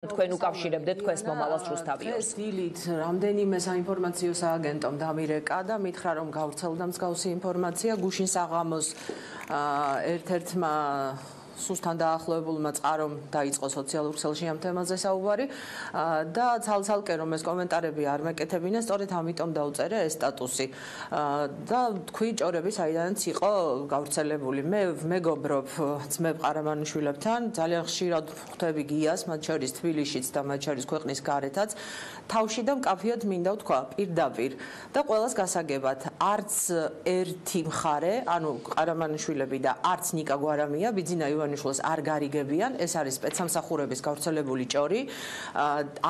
თქვენ უკავშირებდეთ თქვენს მომავალს რუსთავიორს. დილით რამდენიმე საინფორმაციო სააგენტომ დამირეკა და მითხრა რომ გავრცელდა მსგავსი ინფორმაცია გუშინ საღამოს ერთ-ერთმა სუსთან დაახლოებულმა წყარომ დაიწყო სოციალურ ქსელში ამ თემაზე საუბარი და ცალ-ცალკე რომ ეს კომენტარები არ მეკეთებინეს, სწორედ ამიტომ დაუწერე ეს სტატუსი და თქვი ჭორები საიდანაც იყო გავრცელებული. მე მეგობრობ ძმებ ყარამანიშვილებთან, ძალიან ხშირად ხვდები გიას, მათ შორის თბილისშიც და მათ შორის ქვეყნის გარეთაც. თავში და მკაფიოდ მინდა ვთქვა პირდაპირ და ყველას გასაგებად, არც ერთი მხარე, ანუ ყარამანიშვილები და არც ნიკა გვარამია, ბიძინა ივანიშვილს არ გარიგებიან, ეს არის სპეცსამსახურების გავრცელებული ჭორი.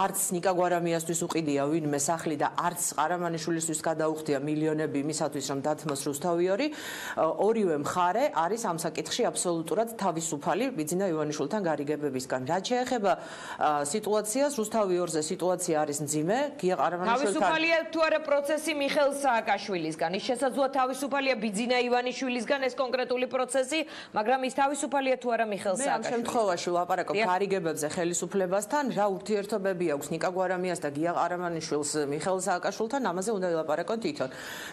არც ნიკა გვარამიასთვის უყიდია ვინმე სახლი და არც ყარამანიშვილისთვის გადაუხდია მილიონები იმისათვის, რომ დათმოს რუსთავიორი. ორივე მხარე არის ამ საკითხში აბსოლუტურად თავისუფალი ბიძინა ივანიშვილთან გარიგებებისგან. რაც შეეხება სიტუაციას, რუსთავიორზე სიტუაცია არის მძიმე, გია ყარამანიშვილთან თავისუფალია თუ არა პროცესი მიხეილ სააკაშვილისგან. ის შესაძლოა თავისუფალია ბიძინა ივანიშვილისგან ეს კონკრეტული პროცესი, მაგრამ ის თავისუფალია თუ არა მიხეილ სააკაშვილისგან. ამ შემთხვევაში ვლაპარაკობ გარიგებებზე ხელისუფლებასთან, რა ურთიერთობები აქვს ნიკა გვარამიას და გია ყარამანიშვილს მიხეილ სააკაშვილთან, ამაზე უნდა ვილაპარაკოთ თვითონ.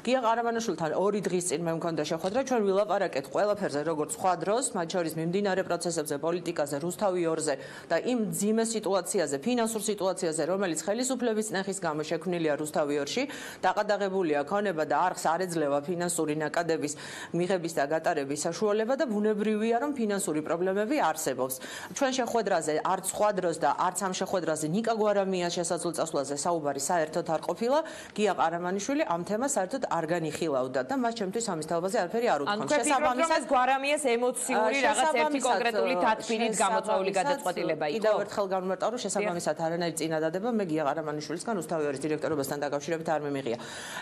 გია ყარამანიშვილთან 2 დღის წინ მე მქონდა შეხვედრა, ჩვენ ვილაპარაკეთ ყველაფერზე, როგორც სხვა დროს, მათ შორის მიმდინარე პროცესებზე, პოლიტიკაზე, რუსთავიორზე და იმ მძიმე სიტუაციაზე, ფინანსურ სიტუაციაზე, რომელიც ხელისუფლების წნეხის გამო შექმნილია რუსთავიორში, დაყადაღებულია ქონება და არხს არ ეძლევა ფინანსური ნაკადების მიღების და გატარების საშუალება და ბუნებრივია, რომ ფინანსური პრობლემები არსებობს. ჩვენ შეხვედრაზე არც სხვა დროს და არც ამ შეხვედრაზე ნიკა გვარამიას შესაძლო წასვლაზე საუბარი საერთოდ არ ყოფილა. გია ყარამანიშვილი ამ თემას საერთოდ არ განიხილავდა და მას ჩემთვის ამის თაობაზე არაფერი არ უთქვამს. შესაბამისად გვარამიას ემოციური რაღაც ერთი კონკრეტული თათბირით გამოწვეული გადაწყვეტილება იყო. კიდევ ერთხელ განმარტავ, რომ შესაბამისად არანაირი წინადადება მე გია ყარამანიშვილისგან რუსთავიორის დირექტორობასთან დაკავშირებით არ მიმიღია.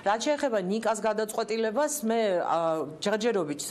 რაც შეეხება ნიკას გადაწყვეტილებას, მე ჯერჯერობით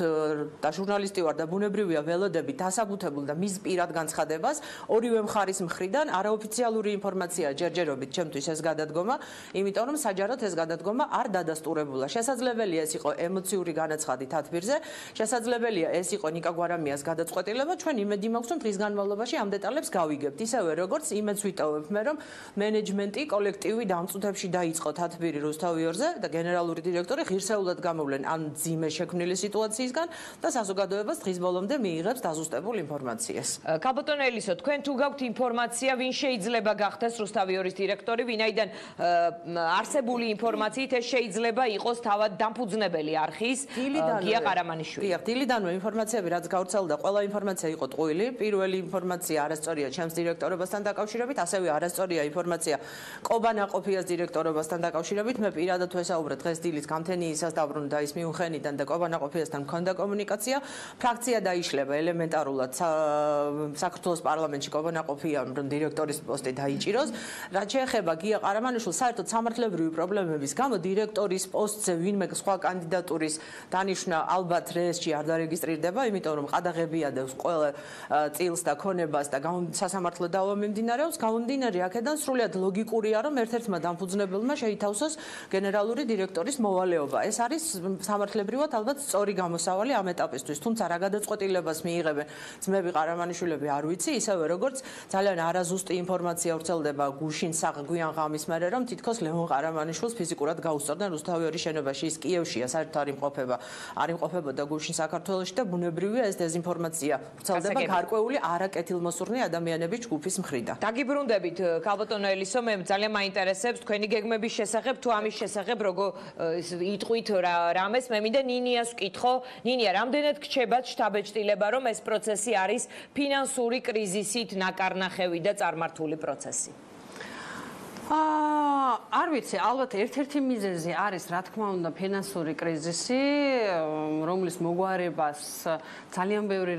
და ჟურნალისტი ვარ და ბუნებრივია ველოდები დასაბუთებულ და მის პირად განცხადებას ორივე მხარის მხრიდან არაოფიციალური ინფორმაცია ჯერჯერობით ჩემთვის ეს გადადგომა, იმიტომ რომ საჯაროდ ეს გადადგომა არ დადასტურებულა. შესაძლებელია ეს იყო ემოციური განაცხადი თათბირზე, შესაძლებელია ეს იყო ნიკა გვარამიას გადაწყვეტილება, ჩვენ იმედი მაქვს, რომ დღის განმავლობაში ამ დეტალებს გავიგებთ. ისევე როგორც იმედს ვიტოვებ მე, რომ მენეჯმენტი, კოლექტივი დამწუთებში დაიწყო თათბირი რუსთავიორზე და გენერალური დირექტორი ღირსეულად გამოვლენ ამ ძიმე შექმნილი სიტუაციისგან და საზოგადოებას დღის ბოლომდე მიიღებს დაზუსტებულ ინფორმაციას. კაბოტონ ელისო, თქვენ თუ გაქვთ ინფორმაცია, ვინ შეიძლება გახდეს რუსთავიორის დირექტორი, ვინაიდან არსებული ინფორმაციით ეს შეიძლება იყოს თავად დამფუძნებელი არხის გია ყარამანიშვილი. დიახ, დილიდანვე ინფორმაციები რაც გავრცელდა, ყველა ინფორმაცია იყო ტყუილი. პირველი ინფორმაცია არასწორია ჩემს დირექტორობასთან დაკავშირებით, ასევე არასწორია ინფორმაცია კობანაყოფიას დირექტორობასთან დაკავშირებით. მე პირადად ვესაუბრე დღეს დილით გამთენიისას დაბრუნდა ის მიუნხენიდან და კობანაყოფიასთან მქონდა კომუნიკაცია. ფრაქცია დაიშლება ელემენტარულად საქართველოს პარლამენტში კობანაყოფიამ რომ დირექტორის პოსტი დაიჭიროს. რაც შეეხება გია ყარამანიშვილს, საერთოდ სამართლებრივი პრობლემების გამო დირექტორის პოსტზე ვინმე სხვა კანდიდატურის დანიშვნა ალბათ რეესტრში არ დარეგისტრირდება, იმიტომ რომ ყადაღებია და ყველა წილს და ქონებას და სასამართლო დავა მიმდინარეობს. გამომდინარე აქედან სრულიად ლოგიკურია, რომ ერთ-ერთმა დამფუძნებელმა შეითავსოს გენერალური დირექტორის მოვალეობა. ეს არის სამართლებრივად ალბათ სწორი გამოსავალი ამ ეტაპისთვის. თუმცა რა გადაწყვეტილებას მიიღებენ ძმები ყარამანიშვილები არ ვიცი, ისევე როგორც ძალიან არაზუსტი ინფორმაცია ვრცელდება გუშინ საღვიან ღამის მერე, რომ თითქოს ლევონ ყარამანიშვილს ფიზიკურად გაუსწორდნენ რუსთავიორის შენობაში. ის კიევშია, საერთოდ არ იმყოფებოდა გუშინ საქართველოში და ბუნებრივია ეს დეზინფორმაცია ვრცელდება გარკვეული არაკეთილმოსურნე ადამიანების ჯგუფის მხრიდან. დაგიბრუნდებით კაბოტონ ელისო, მე ძალიან მაინტერესებს თქვენი გეგმების შესახებ, თუ ამის შესახებ როგორ იტყვით რამეს, მე მინდა ნინიას ვკითხო. ნინია, რამდენად გრჩებათ შთაბეჭდილება, რომ ეს პროცესი არის ფინანსური კრიზისით ნაკარნახევი და წარმართული პროცესი? არ ვიცი, ალბათ ერთ-ერთი მიზეზი არის, რა თქმა უნდა, ფინანსური კრიზისი, რომლის მოგვარებას ძალიან ბევრი